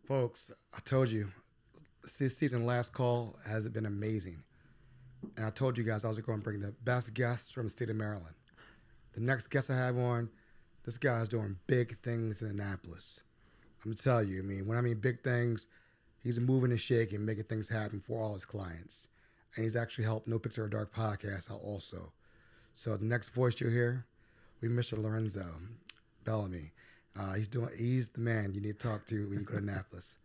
Folks, I told you, this season last call has been amazing. And I told you guys I was going to bring the best guests from the state of Maryland. The next guest I have on, this guy's doing big things in Annapolis. I'm going to tell you, when I mean big things, he's moving and shaking, making things happen for all his clients. And he's actually helped NoPixAfterDark podcast out also. So the next voice you'll hear, we Mr. Lorenzo Bellamy. He's the man you need to talk to when you go to Annapolis.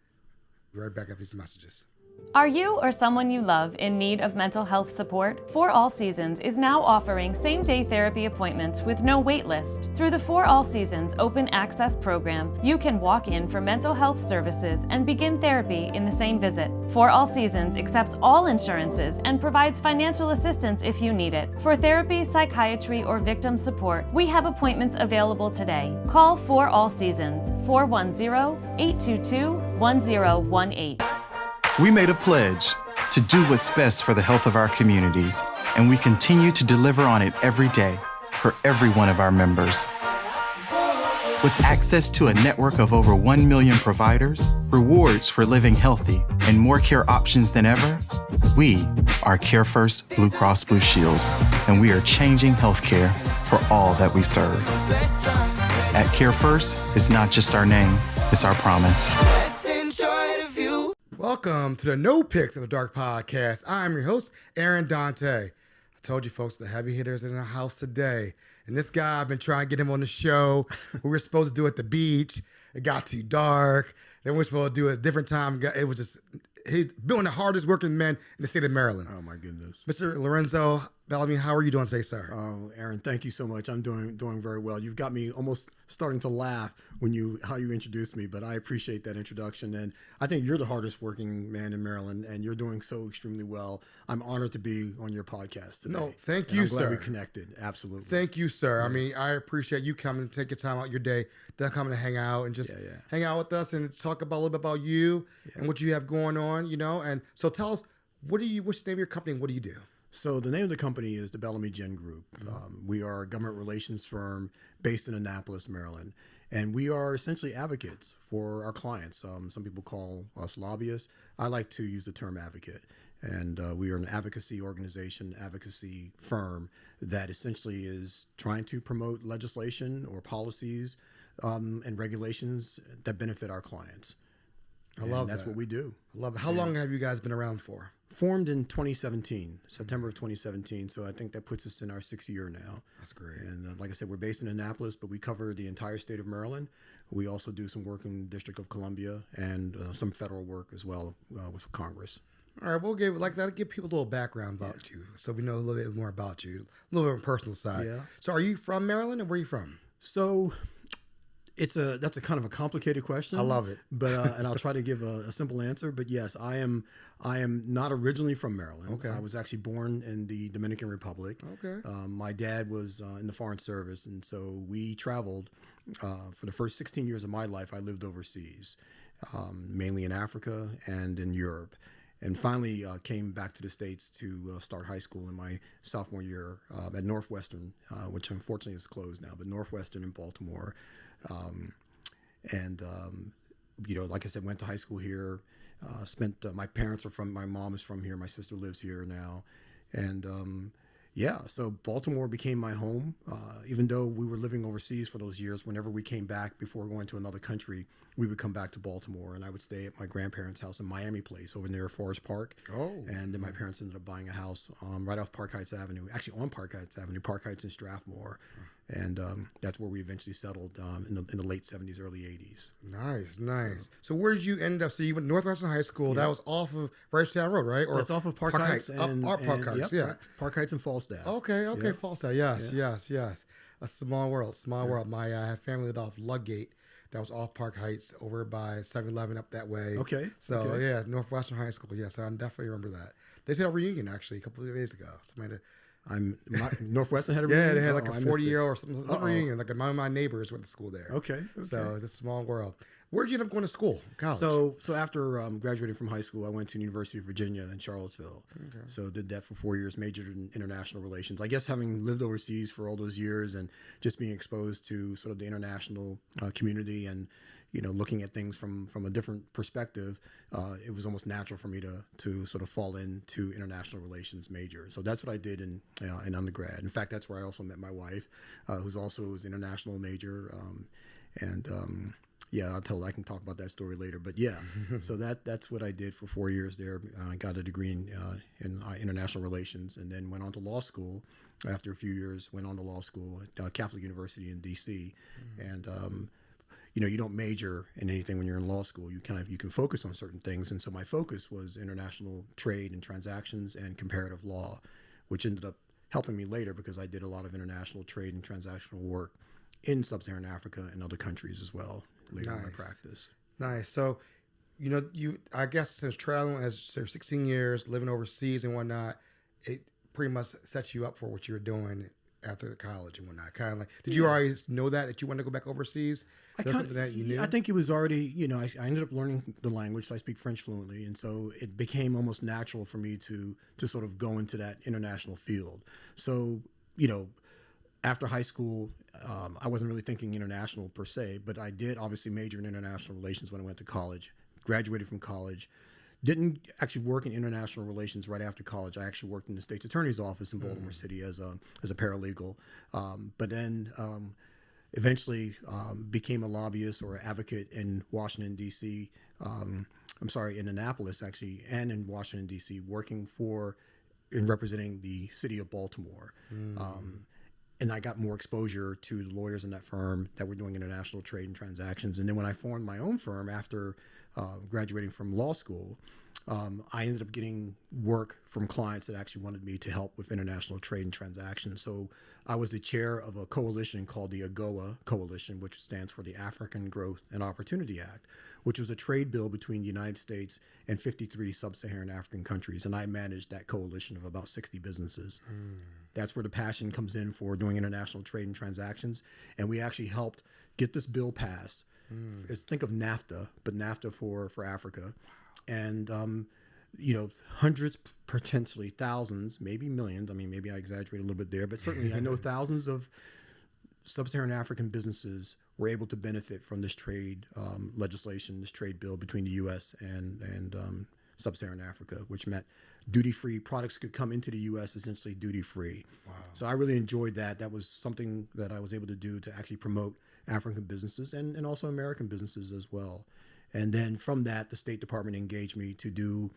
Be right back after these messages. Are you or someone you love in need of mental health support? For All Seasons is now offering same-day therapy appointments with no wait list. Through the For All Seasons Open Access program, you can walk in for mental health services and begin therapy in the same visit. For All Seasons accepts all insurances and provides financial assistance if you need it. For therapy, psychiatry, or victim support, we have appointments available today. Call For All Seasons 410-822-1018. We made a pledge to do what's best for the health of our communities, and we continue to deliver on it every day for every one of our members. With access to a network of over 1 million providers, rewards for living healthy, and more care options than ever, we are CareFirst Blue Cross Blue Shield, and we are changing healthcare for all that we serve. At CareFirst, it's not just our name, it's our promise. Welcome to the NoPixAfterDark podcast. I'm your host, Aaron Dante. I told you folks, the heavy hitters are in the house today. And this guy, I've been trying to get him on the show. We were supposed to do it at the beach. It got too dark. Then we were supposed to do it at a different time. It was just, he's one of the hardest working men in the state of Maryland. Oh, my goodness. Mr. Lorenzo Bellamy, how are you doing today, sir? Oh, Aaron, thank you so much. I'm doing very well. You've got me almost starting to laugh how you introduced me, but I appreciate that introduction. And I think you're the hardest working man in Maryland, and you're doing so extremely well. I'm honored to be on your podcast today. No, thank you, I'm glad sir. we connected. Absolutely. Thank you, sir. Yeah. I appreciate you coming, take your time out your day to come and hang out and just hang out with us and talk about a little bit about you and what you have going on, And so tell us, what's the name of your company and what do you do? So the name of the company is the Bellamy Genn Group. We are a government relations firm based in Annapolis, Maryland. And we are essentially advocates for our clients. Some people call us lobbyists. I like to use the term advocate. And we are an advocacy organization, advocacy firm that essentially is trying to promote legislation or policies and regulations that benefit our clients. I love that's that. what we do. I love it. How long have you guys been around for? Formed in 2017, September of 2017. So I think that puts us in our 6th year now. That's great. And like I said, we're based in Annapolis, but we cover the entire state of Maryland. We also do some work in the District of Columbia and some federal work as well with Congress. All right, we'll give people a little background about you so we know a little bit more about you, a little bit on the personal side. Yeah. So are you from Maryland and where are you from? So that's a kind of a complicated question. I love it. But and I'll try to give a simple answer. But yes, I am not originally from Maryland. Okay. I was actually born in the Dominican Republic. Okay. My dad was in the Foreign Service, and so we traveled for the first 16 years of my life. I lived overseas, mainly in Africa and in Europe. And finally came back to the States to start high school in my sophomore year at Northwestern, which unfortunately is closed now, but Northwestern in Baltimore. Like I said, went to high school here, my mom is from here. My sister lives here now. And, so Baltimore became my home. Even though we were living overseas for those years, whenever we came back before going to another country, we would come back to Baltimore and I would stay at my grandparents' house in Miami Place over near Forest Park. Oh. And then my parents ended up buying a house right off Park Heights Avenue, actually on Park Heights Avenue, Park Heights in Strathmore. And that's where we eventually settled in the late 70s, early 80s. Nice. So where did you end up? So you went to Northwestern High School. Yeah. That was off of Ricetown Road, right? Or that's off of Park Heights. Park Heights, yep, Park Heights and Falstaff. Okay, yep. Falstaff. Yes. A small world. My I have family lived off Ludgate. That was off Park Heights over by 7-Eleven up that way. Okay. So Northwestern High School. Yes, I definitely remember that. They said a reunion actually a couple of days ago. Northwestern had a reunion? Yeah, they had like a 40-year or something reunion. Like my neighbors went to school there. Okay. So it's a small world. Where did you end up going to school? College? So after graduating from high school, I went to the University of Virginia in Charlottesville. Okay. So did that for 4 years, majored in international relations. I guess having lived overseas for all those years and just being exposed to sort of the international community and looking at things from a different perspective, it was almost natural for me to sort of fall into international relations major. So that's what I did in undergrad. In fact, that's where I also met my wife, who's also was international major. Yeah, I can talk about that story later. But yeah, so that's what I did for 4 years there. I got a degree in international relations, and then went on to law school. After a few years, went on to law school at Catholic University in D.C. And you don't major in anything when you're in law school. You can focus on certain things. And so my focus was international trade and transactions and comparative law, which ended up helping me later because I did a lot of international trade and transactional work in sub-Saharan Africa and other countries as well later in my practice. Nice. So, I guess since traveling as 16 years, living overseas and whatnot, it pretty much sets you up for what you're doing after college and whatnot. Kind of like, did you already know that you wanted to go back overseas? Something that you knew? I think it was already, I ended up learning the language, so I speak French fluently. And so it became almost natural for me to sort of go into that international field. So, after high school, I wasn't really thinking international per se, but I did obviously major in international relations when I went to college, graduated from college. Didn't actually work in international relations right after college. I actually worked in the state's attorney's office in Baltimore City as a paralegal. But then eventually became a lobbyist or advocate in Washington, D.C. In Annapolis, actually, and in Washington, D.C., working for and representing the city of Baltimore. And I got more exposure to the lawyers in that firm that were doing international trade and transactions. And then when I formed my own firm after graduating from law school, I ended up getting work from clients that actually wanted me to help with international trade and transactions. So I was the chair of a coalition called the AGOA Coalition, which stands for the African Growth and Opportunity Act, which was a trade bill between the United States and 53 sub-Saharan African countries. And I managed that coalition of about 60 businesses. That's where the passion comes in for doing international trade and transactions. And we actually helped get this bill passed. Think of NAFTA, but NAFTA for Africa. And, hundreds, potentially thousands, maybe millions. I mean, maybe I exaggerate a little bit there, but certainly I know thousands of sub-Saharan African businesses were able to benefit from this trade legislation, this trade bill between the U.S. and sub-Saharan Africa, which meant duty-free products could come into the U.S. essentially duty-free. Wow. So I really enjoyed that. That was something that I was able to do to actually promote African businesses and also American businesses as well. And then from that, the State Department engaged me to do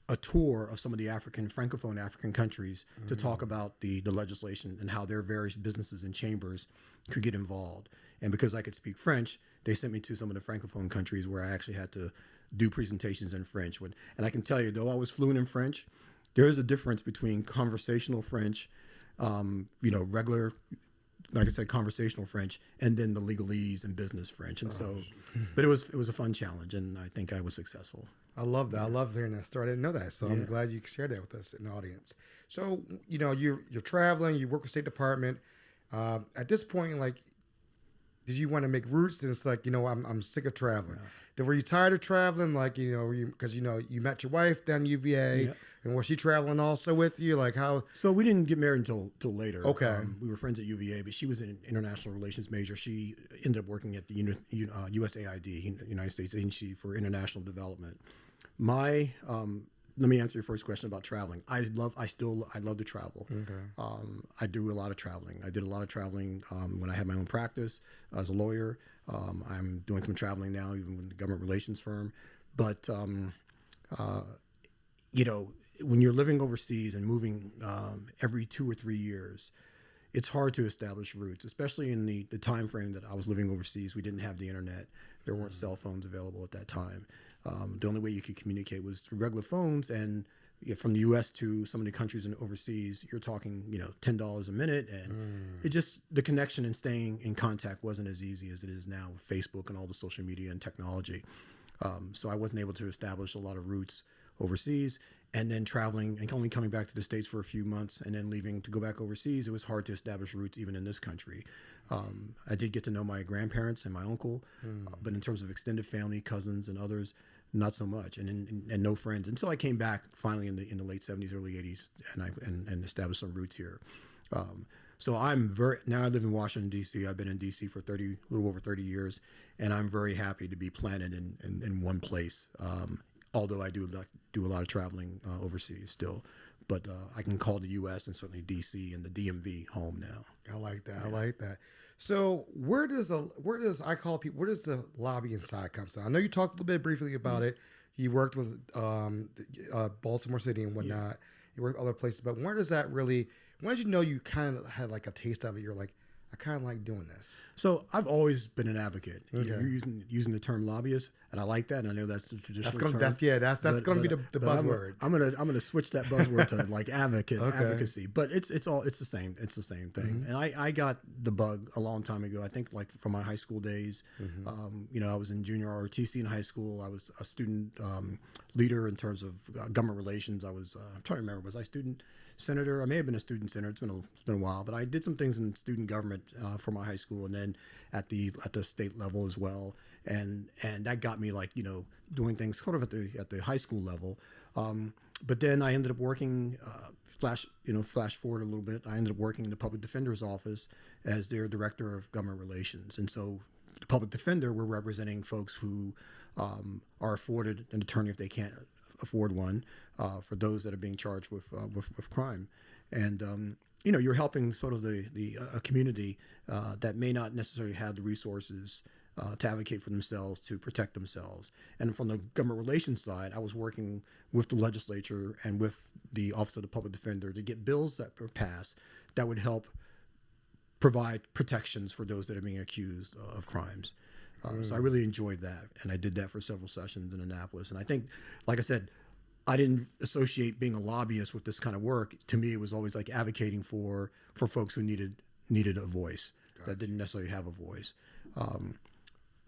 a tour of some of the Francophone African countries to talk about the legislation and how their various businesses and chambers could get involved. And because I could speak French, they sent me to some of the Francophone countries where I actually had to do presentations in French. And I can tell you, though I was fluent in French, there is a difference between conversational French, regular, like I said, conversational French, and then the legalese and business French. And so, but it was a fun challenge, and I think I was successful. I love that. Yeah. I love hearing that story. I didn't know that, so I'm glad you shared that with us in the audience. So, you're traveling, you work with State Department. At this point, did you want to make roots? And it's I'm sick of traveling. Yeah. Then were you tired of traveling? Because you met your wife down UVA. Yeah. And was she traveling also with you? How? So we didn't get married until later. Okay. We were friends at UVA, but she was an international relations major. She ended up working at the USAID, United States Agency for International Development. Let me answer your first question about traveling. I love to travel. Okay. I do a lot of traveling. I did a lot of traveling when I had my own practice as a lawyer. I'm doing some traveling now, even with the government relations firm. But when you're living overseas and moving every 2 or 3 years, it's hard to establish roots, especially in the time frame that I was living overseas. We didn't have the internet. There weren't cell phones available at that time. The only way you could communicate was through regular phones. And from the U.S. to some of the countries and overseas, you're talking, $10 a minute. And the connection and staying in contact wasn't as easy as it is now with Facebook and all the social media and technology. So I wasn't able to establish a lot of roots overseas. And then traveling and only coming back to the States for a few months and then leaving to go back overseas, it was hard to establish roots even in this country. I did get to know my grandparents and my uncle, but in terms of extended family, cousins and others, not so much, and no friends until I came back finally in the late 70s, early 80s, and established some roots here. So now I live in Washington, D.C. I've been in D.C. for a little over 30 years, and I'm very happy to be planted in one place. Although I do a lot of traveling overseas still, but I can call the U.S. and certainly D.C. and the DMV home now. I like that. Yeah. I like that. So where does the lobbying side come from? I know you talked a little bit briefly about it. You worked with Baltimore City and whatnot. Yeah. You worked other places, but when did you know you kind of had like a taste of it? You're like, I kind of like doing this. So I've always been an advocate. Okay. You're using the term lobbyist, and I like that. And I know that's the traditional term. That's going to be the buzzword. I'm gonna switch that buzzword to like advocacy. But it's the same. It's the same thing. Mm-hmm. And I got the bug a long time ago. I think like from my high school days. Mm-hmm. I was in junior ROTC in high school. I was a student leader in terms of government relations. I'm trying to remember. Was I student senator? I may have been a student senator. It's been a while, but I did some things in student government for my high school, and then at the state level as well. And that got me like doing things sort of at the high school level. But then I ended up working. Flash forward a little bit. I ended up working in the public defender's office as their director of government relations, and so the public defender, we're representing folks who are afforded an attorney if they can't afford one, for those that are being charged with crime. And you're helping sort of a community that may not necessarily have the resources to advocate for themselves, to protect themselves. And from the government relations side, I was working with the legislature and with the Office of the Public Defender to get bills that were passed that would help provide protections for those that are being accused of crimes. So I really enjoyed that, and I did that for several sessions in Annapolis. And I think, like I said, I didn't associate being a lobbyist with this kind of work. To me, it was always like advocating for folks who needed a voice. Gotcha. That didn't necessarily have a voice.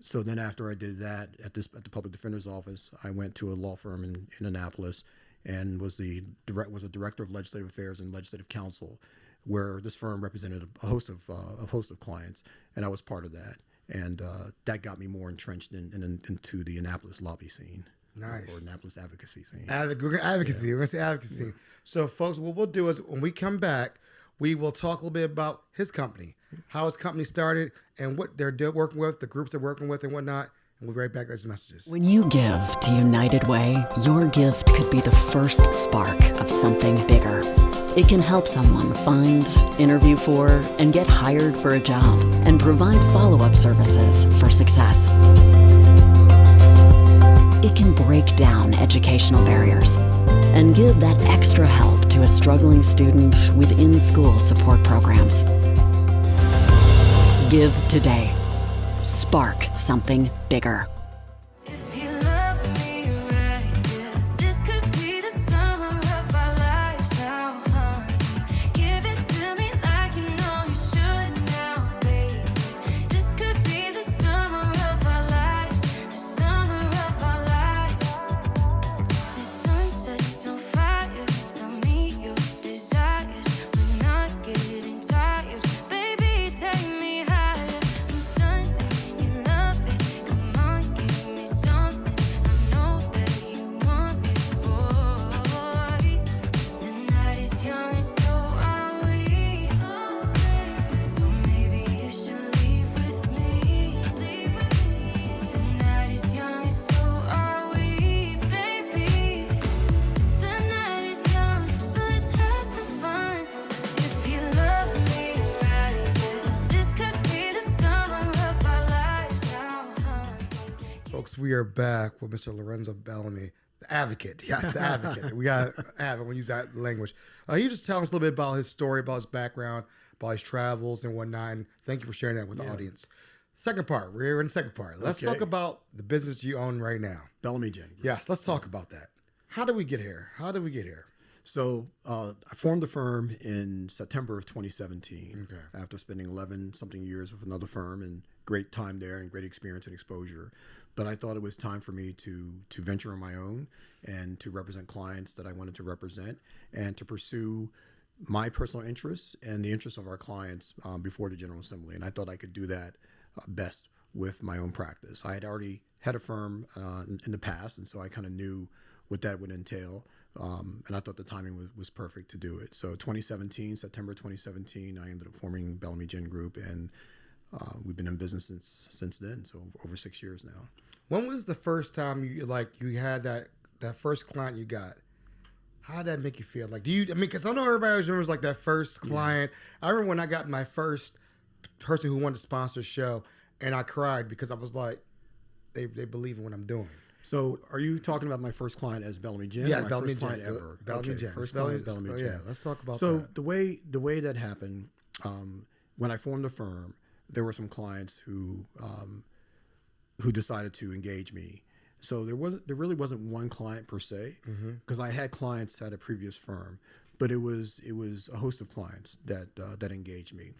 So then after I did that at the Public Defender's Office, I went to a law firm in Annapolis and was a director of legislative affairs and legislative counsel, where this firm represented a host of clients, and I was part of that. And that got me more entrenched into the Annapolis lobby scene. Nice. Or Annapolis advocacy scene. Advocacy. Yeah. We're going to say advocacy. Yeah. So, folks, what we'll do is when we come back, we will talk a little bit about his company, how his company started, and what they're working with, the groups they're working with, and whatnot. And we'll be right back with those messages. When you give to United Way, your gift could be the first spark of something bigger. It can help someone find, interview for, and get hired for a job, and provide follow-up services for success. It can break down educational barriers and give that extra help to a struggling student with in-school support programs. Give today. Spark something bigger. We are back with Mr. Lorenzo Bellamy, the advocate. Yes, the advocate. We got advocate. We use that language. You just tell us a little bit about his story, about his background, about his travels and whatnot. And thank you for sharing that with the audience. Second part. We're in the second part. Let's talk about the business you own right now. Bellamy Genn Group. Yes, let's talk about that. How did we get here? So I formed the firm in September of 2017 after spending 11-something years with another firm, and great time there and great experience and exposure. But I thought it was time for me to venture on my own and to represent clients that I wanted to represent and to pursue my personal interests and the interests of our clients before the General Assembly. And I thought I could do that best with my own practice. I had already had a firm in the past, and so I kind of knew what that would entail. And I thought the timing was perfect to do it. So September 2017, I ended up forming Bellamy Genn Group, and we've been in business since then, so over 6 years now. When was the first time you had that first client you got? How did that make you feel? Like, because I know everybody always remembers like that first client. Yeah. I remember when I got my first person who wanted to sponsor a show, and I cried because I was like, they believe in what I'm doing. So, are you talking about my first client as Bellamy Genn? Yeah, my Bellamy first client Genn. ever. Bellamy Genn. First client, Bellamy Genn. Yeah, let's talk about that. So the way that happened, when I formed the firm, there were some clients who decided to engage me. So there really wasn't one client per se, because I had clients at a previous firm, but it was a host of clients that engaged me.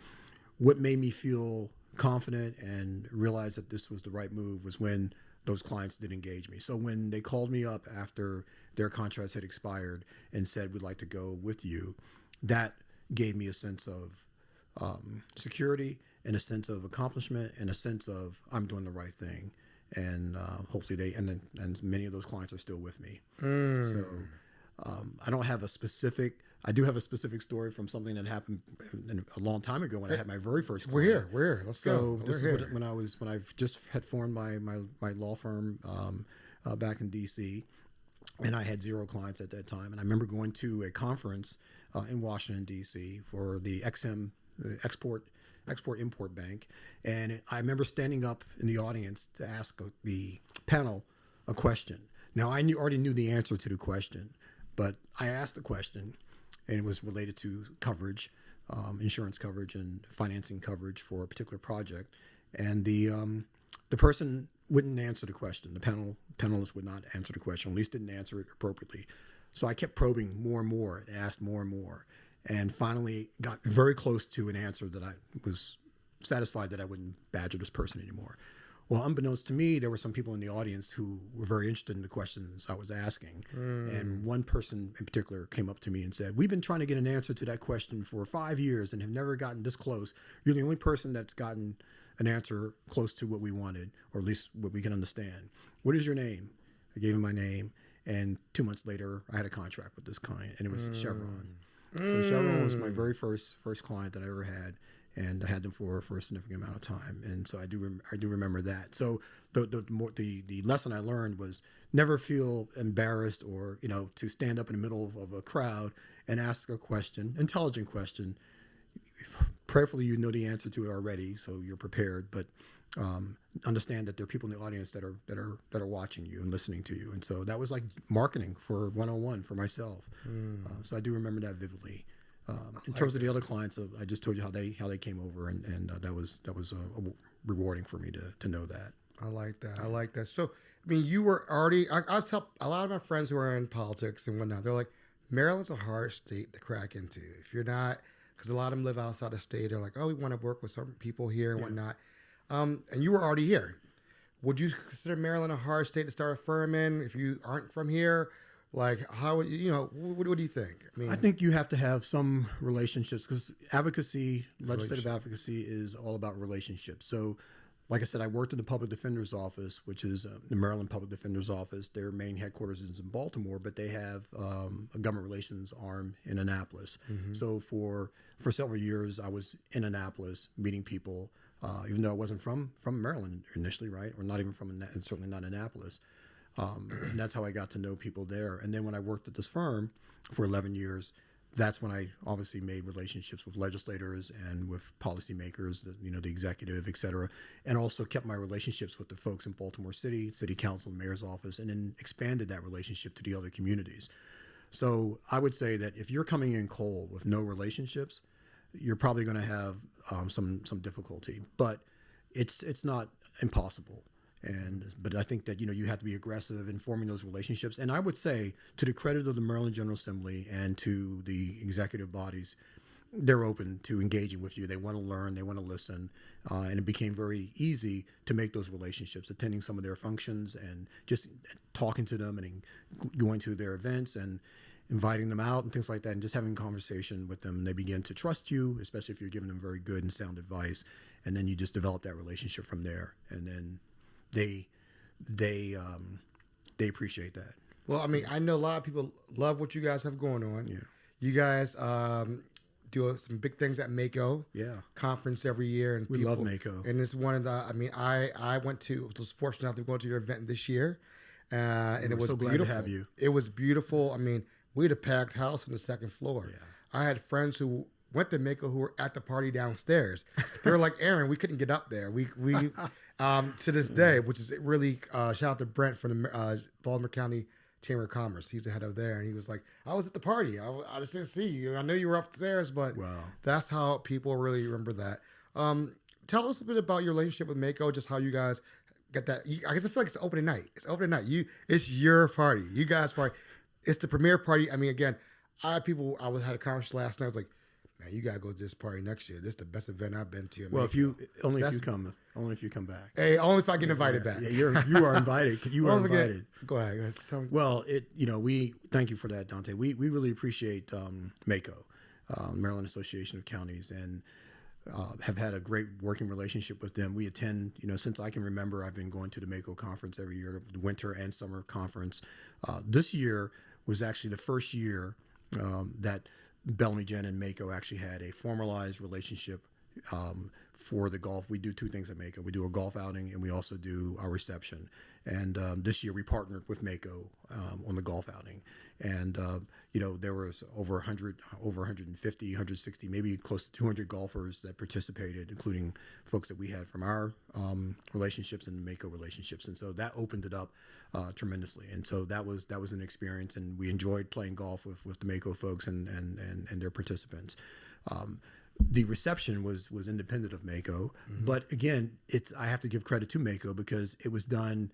What made me feel confident and realize that this was the right move was when those clients did engage me. So when they called me up after their contracts had expired and said, we'd like to go with you, that gave me a sense of security and a sense of accomplishment and a sense of I'm doing the right thing. And hopefully and many of those clients are still with me. So I don't have I do have a specific story from something that happened a long time ago when I had my very first client. We're here. Let's go. So this is when I just had formed my law firm back in DC, and I had 0 clients at that time. And I remember going to a conference in Washington DC for the XM Export-Import Bank, and I remember standing up in the audience to ask the panel a question. Now I already knew the answer to the question, but I asked the question, and it was related to coverage, insurance coverage and financing coverage for a particular project. And the person wouldn't answer the question. The panelists would not answer the question, at least didn't answer it appropriately. So I kept probing more and more and asked more and more, and finally got very close to an answer that I was satisfied that I wouldn't badger this person anymore. Well, unbeknownst to me, there were some people in the audience who were very interested in the questions I was asking. And one person in particular came up to me and said, we've been trying to get an answer to that question for 5 years and have never gotten this close. You're the only person that's gotten an answer close to what we wanted, or at least what we can understand. What is your name? I gave him my name. And 2 months later, I had a contract with this client, and it was Chevron. So Chevron was my very first client that I ever had. And I had them for a significant amount of time, and so I do remember that. So the lesson I learned was never feel embarrassed or to stand up in the middle of a crowd and ask a question, intelligent question. Prayerfully, you know the answer to it already, so you're prepared. But understand that there are people in the audience that are watching you and listening to you, and so that was like marketing for 101 for myself. So I do remember that vividly. In terms of the other clients, I just told you how they came over, and that was rewarding for me to know that. I like that. So, I mean, you were already. I tell a lot of my friends who are in politics and whatnot. They're like, Maryland's a hard state to crack into. If you're not, because a lot of them live outside the state. They're like, oh, we want to work with some people here and whatnot. And you were already here. Would you consider Maryland a hard state to start a firm in if you aren't from here? Like, how would what do you think? I think you have to have some relationships, because advocacy, legislative advocacy, is all about relationships. So, like I said, I worked in the Public Defender's Office, which is the Maryland Public Defender's Office. Their main headquarters is in Baltimore, but they have a government relations arm in Annapolis. So for several years, I was in Annapolis meeting people, even though I wasn't from Maryland initially, right? Or not even and certainly not Annapolis. And that's how I got to know people there. And then when I worked at this firm for 11 years, that's when I obviously made relationships with legislators and with policymakers, the executive, et cetera, and also kept my relationships with the folks in Baltimore City Council, Mayor's office, and then expanded that relationship to the other communities. So I would say that if you're coming in cold with no relationships, you're probably going to have some difficulty, but it's not impossible. But I think that you have to be aggressive in forming those relationships. And I would say, to the credit of the Maryland General Assembly and to the executive bodies, they're open to engaging with you. They want to learn, they want to listen, and it became very easy to make those relationships, attending some of their functions and just talking to them and going to their events and inviting them out and things like that, and just having a conversation with them. They begin to trust you, especially if you're giving them very good and sound advice, and then you just develop that relationship from there. And then they appreciate that. Well, I mean, I know a lot of people love what you guys have going on. Yeah. You guys do some big things at Makeo Conference every year. And We love Makeo. And it's one of the, I mean, I was fortunate enough to go to your event this year. And it was so glad beautiful. to have you. It was beautiful. I mean, we had a packed house on the second floor. Yeah. I had friends who went to Makeo who were at the party downstairs. They were like, Aaron, we couldn't get up there. We to this day, which is really, shout out to Brent from the Baltimore County Chamber of Commerce. He's the head of there. And he was like, I was at the party. I just didn't see you. I knew you were upstairs, but that's how people really remember that. Tell us a bit about your relationship with Makeo, just how you guys get that. I guess I feel like it's opening night. It's opening night. It's your party. You guys' party. It's the premiere party. I mean, again, I had a conversation last night. I was like, man, you gotta go to this party next year. This is the best event I've been to. Well, if you come back. Hey, only if I get invited back. Yeah, you are invited. You are invited. Go ahead. Tell me. Well, we thank you for that, Dante. We really appreciate Makeo, Maryland Association of Counties, and have had a great working relationship with them. We attend, since I can remember, I've been going to the Makeo Conference every year, the winter and summer conference. This year was actually the first year that Bellamy Genn and Makeo actually had a formalized relationship for the golf. We do two things at Makeo. We do a golf outing, and we also do our reception. And this year we partnered with Makeo on the golf outing. And, there was over 100, over 150, 160, maybe close to 200 golfers that participated, including folks that we had from our relationships and the Makeo relationships. And so that opened it up tremendously. And so that was an experience, and we enjoyed playing golf with the Makeo folks and their participants. The reception was independent of Makeo, but again, I have to give credit to Makeo because it was done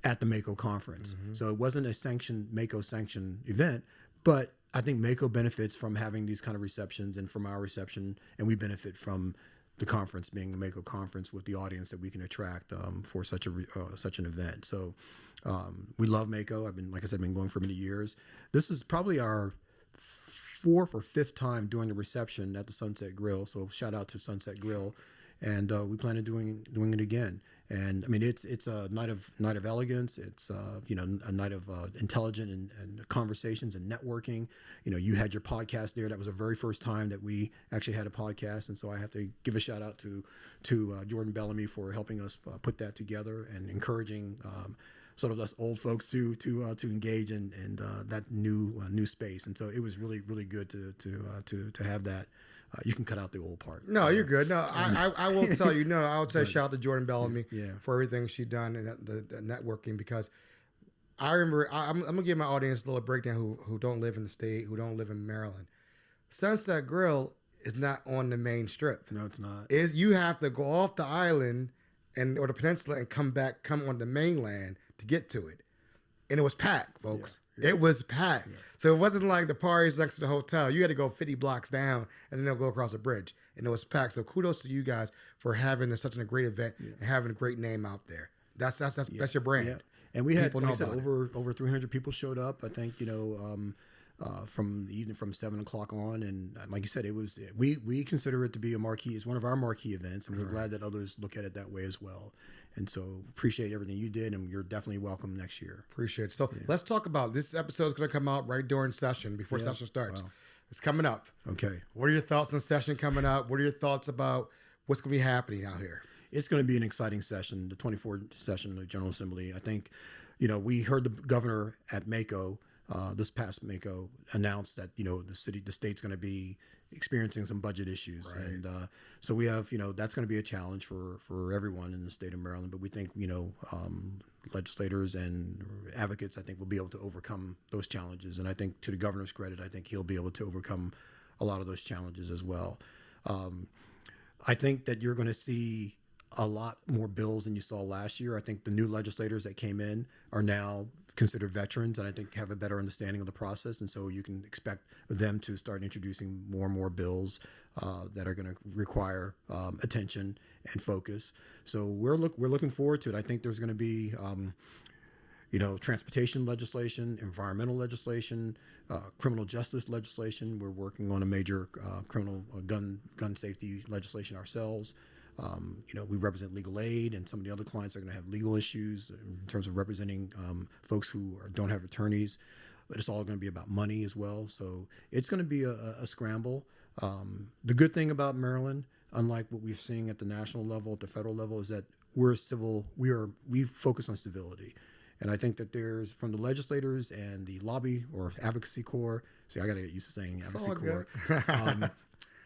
at the Makeo Conference. So it wasn't a Makeo sanctioned event, but I think Makeo benefits from having these kind of receptions and from our reception, and we benefit from the conference being the Makeo Conference with the audience that we can attract for such an event. So we love Makeo. Like I said, been going for many years. This is probably our fourth or fifth time doing the reception at the Sunset Grill. So shout out to Sunset Grill, and we plan on doing it again. And I mean, it's a night of elegance. It's a night of intelligent and conversations and networking. You had your podcast there. That was the very first time that we actually had a podcast, and so I have to give a shout out to Jordan Bellamy for helping us put that together and encouraging sort of us old folks to engage in that new space. And so it was really good to have that. You can cut out the old part. No, you're good. No, I will tell you. No, I'll tell shout out to Jordan Bellamy Yeah. for everything she's done in the networking, because I remember I'm gonna give my audience a little breakdown who don't live in the state, who don't live in Maryland. Sunset Grill is not on the main strip. No, it's not. You have to go off the island or the peninsula and come on the mainland to get to it. And it was packed, folks. Yeah. It was packed. Yeah. So it wasn't like the parties next to the hotel. You had to go 50 blocks down and then they'll go across a bridge. And it was packed. So kudos to you guys for having such a great event and having a great name out there. That's your brand. Yeah. And we had, like I said, over 300 people showed up. I think, from the evening from 7 o'clock on. And like you said, we consider it to be a marquee. It's one of our marquee events. And we're glad that others look at it that way as well. And so appreciate everything you did, and you're definitely welcome next year. Appreciate it. So let's talk about this episode. Is going to come out right during session, before session starts. Wow. It's coming up. Okay. What are your thoughts on session coming up? What are your thoughts about what's going to be happening out here? It's going to be an exciting session, the 24th session of the General Assembly. I think, we heard the governor at Makeo, this past Makeo, announced that, the state's going to be experiencing some budget issues. Right. And so we have, that's going to be a challenge for everyone in the state of Maryland. But we think, legislators and advocates, I think, will be able to overcome those challenges. And I think, to the governor's credit, I think he'll be able to overcome a lot of those challenges as well. I think that you're going to see a lot more bills than you saw last year. I think the new legislators that came in are now considered veterans, and I think have a better understanding of the process. And so you can expect them to start introducing more and more bills that are going to require attention and focus. So we're looking forward to it. I think there's going to be transportation legislation, environmental legislation, criminal justice legislation. We're working on a major criminal gun safety legislation ourselves. We represent legal aid, and some of the other clients are going to have legal issues in terms of representing folks who don't have attorneys. But it's all going to be about money as well. So it's going to be a scramble. The good thing about Maryland, unlike what we've seen at the national level, at the federal level, is that we're civil. We focus on civility. And I think that there's, from the legislators and the lobby or advocacy corps, see, I got to get used to saying advocacy corps,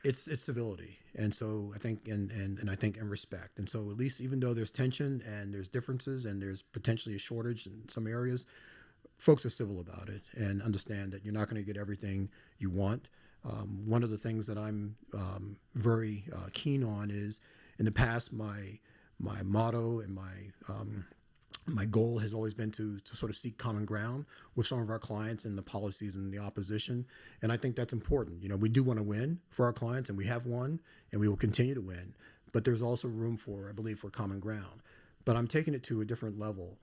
it's civility. And so I think, and I think, and respect. And so at least, even though there's tension and there's differences and there's potentially a shortage in some areas, folks are civil about it and understand that you're not going to get everything you want. One of the things that I'm very keen on is, in the past, my motto and my goal has always been to sort of seek common ground with some of our clients and the policies and the opposition. And I think that's important. We do want to win for our clients, and we have won, and we will continue to win. But there's also room for, I believe, for common ground. But I'm taking it to a different level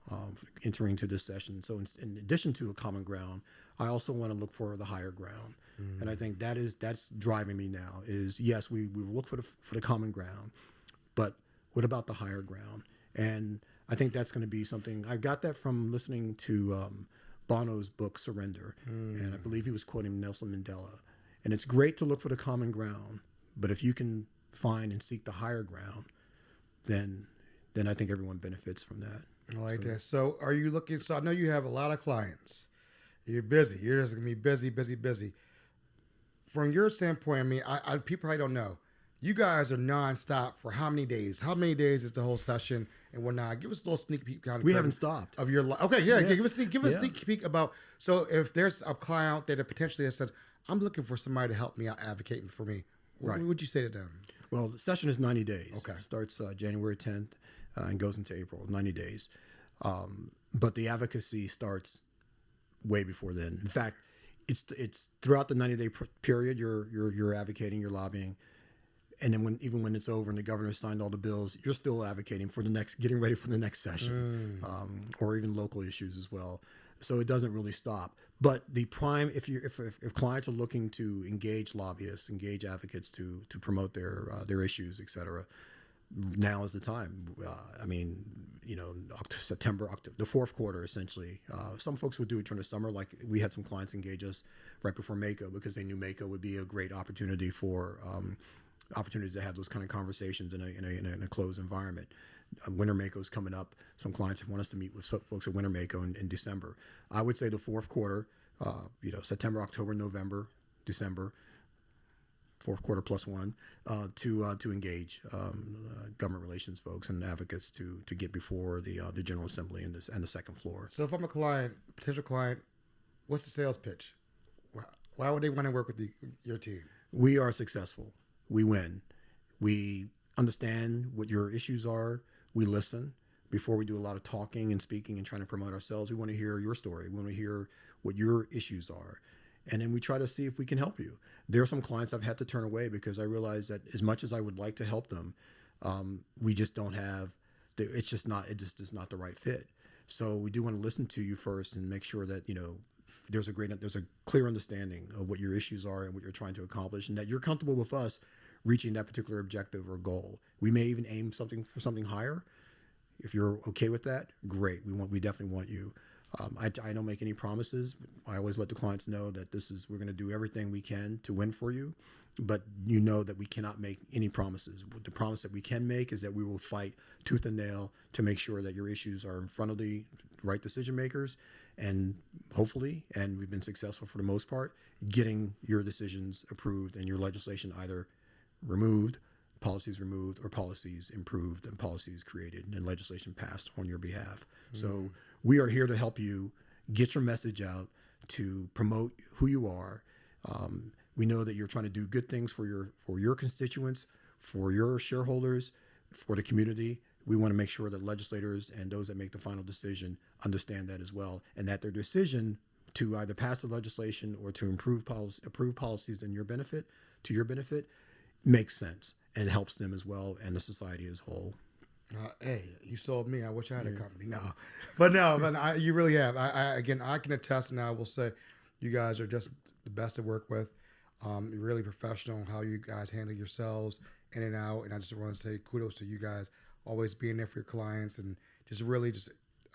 entering into this session. So in addition to a common ground, I also want to look for the higher ground. And I think that's driving me now is, yes, we look for the common ground, but what about the higher ground? And I think that's going to be something. I got that from listening to Bono's book, Surrender. And I believe he was quoting Nelson Mandela. And it's great to look for the common ground, but if you can find and seek the higher ground, then I think everyone benefits from that. I like that. So are you looking, so I know you have a lot of clients. You're busy. You're just going to be busy. From your standpoint, I mean, people probably don't know. You guys are nonstop for how many days? How many days is the whole session and whatnot? Give us a little sneak peek. We haven't stopped. Of your life. Okay, yeah. Give us a sneak peek about, so if there's a client out there that potentially has said, I'm looking for somebody to help me out advocating for me, what would you say to them? Well, the session is 90 days. Okay. It starts January 10th and goes into April, 90 days. But the advocacy starts way before then. In fact, it's throughout the 90-day period, you're advocating, you're lobbying. And then even when it's over and the governor signed all the bills, you're still advocating for getting ready for the next session, or even local issues as well. So it doesn't really stop. But the prime, if clients are looking to engage lobbyists, engage advocates to promote their issues, et cetera, now is the time. September, October, the fourth quarter, essentially. Some folks would do it during the summer. Like we had some clients engage us right before Makeo because they knew Makeo would be a great opportunity for opportunities to have those kind of conversations in a closed environment. Winter Makeo is coming up. Some clients want us to meet with folks at Winter Makeo in December. I would say the fourth quarter, September, October, November, December, fourth quarter plus one, to engage government relations folks and advocates to get before the General Assembly and the second floor. So if I'm a potential client, what's the sales pitch? Why would they want to work with your team? We are successful. We win. We understand what your issues are. We listen before we do a lot of talking and speaking and trying to promote ourselves. We want to hear your story. We want to hear what your issues are. And then we try to see if we can help you. There are some clients I've had to turn away because I realize that as much as I would like to help them, we just don't have, it just is not the right fit. So we do want to listen to you first and make sure that, there's a clear understanding of what your issues are and what you're trying to accomplish, and that you're comfortable with us reaching that particular objective or goal. We may even aim for something higher. If you're okay with that, great. We definitely want you. I don't make any promises. I always let the clients know that we're going to do everything we can to win for you, but that we cannot make any promises. The promise that we can make is that we will fight tooth and nail to make sure that your issues are in front of the right decision makers, and hopefully, and we've been successful for the most part, getting your decisions approved and your legislation either removed, policies removed, or policies improved and policies created and legislation passed on your behalf. So we are here to help you get your message out, to promote who you are. We know that you're trying to do good things for your constituents, for your shareholders, for the community. We want to make sure that legislators and those that make the final decision understand that as well, and that their decision to either pass the legislation or to approve policies in your benefit, makes sense and helps them as well and the society as a whole. Hey, you sold me. I wish I had a company. No, you really have. I can attest, and I will say you guys are just the best to work with. You're really professional, how you guys handle yourselves in and out. And I just want to say kudos to you guys, always being there for your clients, and just really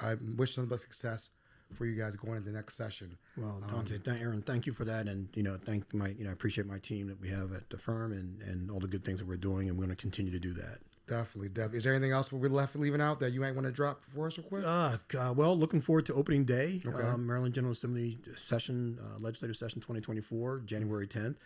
I wish them the best success for you guys going into the next session. Well, Dante, Aaron, thank you for that, and I appreciate my team that we have at the firm and all the good things that we're doing, and we're going to continue to do that. Definitely. Is there anything else we're leaving out that you might want to drop for us real quick? Well, looking forward to opening day, Okay. Maryland General Assembly session, legislative session 2024, January 10th.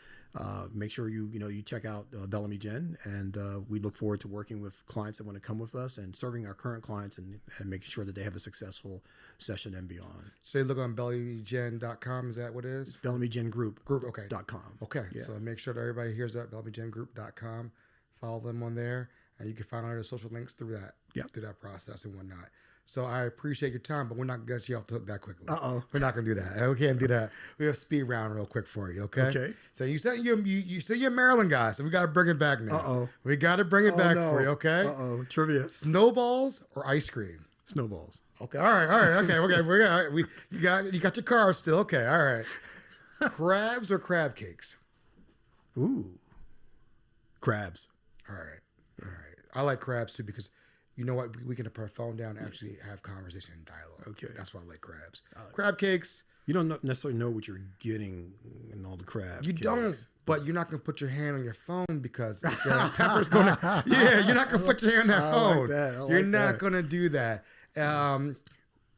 Make sure you check out Bellamy Genn, and we look forward to working with clients that want to come with us and serving our current clients and making sure that they have a successful session and beyond. So you look on BellamyGenn.com. Is that what it is? Bellamy Genn Group. Okay. .com. Okay. Yeah. So make sure that everybody hears that, BellamyGennGroup.com. Follow them on there, and you can find all their social links through that. Yep. Through that process and whatnot. So I appreciate your time, but we're not going to get you off the hook that quickly. Uh-oh. We're not going to do that. We can't do that. We have a speed round real quick for you, okay? Okay. So you said you're a Maryland guy, so we got to bring it back now. Uh-oh. We got to bring it back for you, okay? Uh-oh. Trivia. Snowballs or ice cream? Snowballs. Okay. All right. Okay. You got your car still. Okay. All right. Crabs or crab cakes? Ooh. Crabs. All right. I like crabs too because you know what? We can put our phone down and actually have conversation and dialogue. Okay. That's why I like crabs. Crab cakes. You don't necessarily know what you're getting in all the crab. You cakes. don't, but you're not going to put your hand on your phone because Pepper's going to. Yeah, you're not going to put your hand on that I phone. like that. You're not going to do that.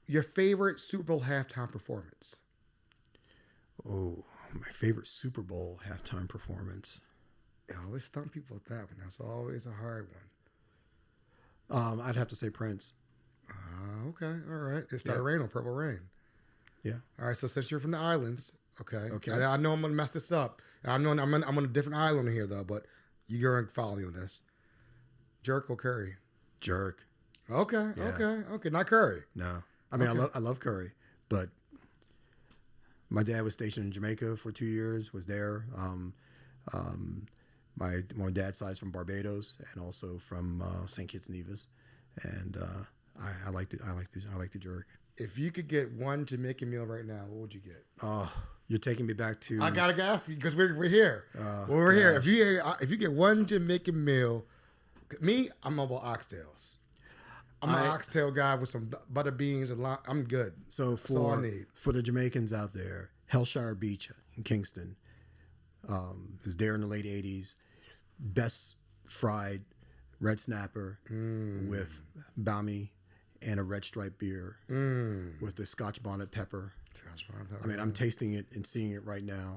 Your favorite Super Bowl halftime performance? Oh, my favorite Super Bowl halftime performance. I always stump people with that one. That's always a hard one. I'd have to say Prince. Okay, all right. It started raining on Purple Rain. Yeah. All right, so since you're from the islands, okay. Okay. I know I'm gonna mess this up. I know I'm on a different island here though, but you're gonna follow me on this. Jerk or curry? Jerk. Okay, Yeah. okay. Not curry. No. I mean, I love curry, but my dad was stationed in Jamaica for 2 years. Was there. My dad's side's from Barbados and also from St. Kitts and Nevis, and I like the jerk. If you could get one Jamaican meal right now, what would you get? Oh, you're taking me back to. I gotta ask you because we're here. We're here. If you get one Jamaican meal, me, I'm about oxtails. I'm an oxtail guy with some butter beans and I'm good. So That's all I need. for the Jamaicans out there, Hellshire Beach in Kingston was there in the late 80s. Best fried red snapper with bami and a red stripe beer with the Scotch bonnet pepper. I mean, I'm tasting it and seeing it right now.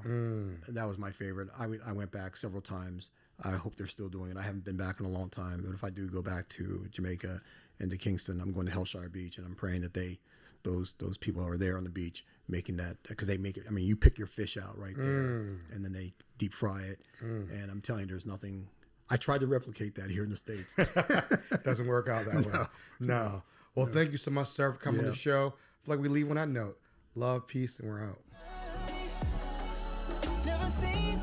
That was my favorite. I went back several times. I hope they're still doing it. I haven't been back in a long time, but if I do go back to Jamaica and to Kingston, I'm going to Hellshire Beach, and I'm praying that those people are there on the beach making that, because they make it. I mean, you pick your fish out right there, and then they deep fry it. And I'm telling you, there's nothing. I tried to replicate that here in the States. Doesn't work out that way. No. Well, thank you so much, sir, for coming on the show. I feel like we leave on that note. Love, peace, and we're out. Never seen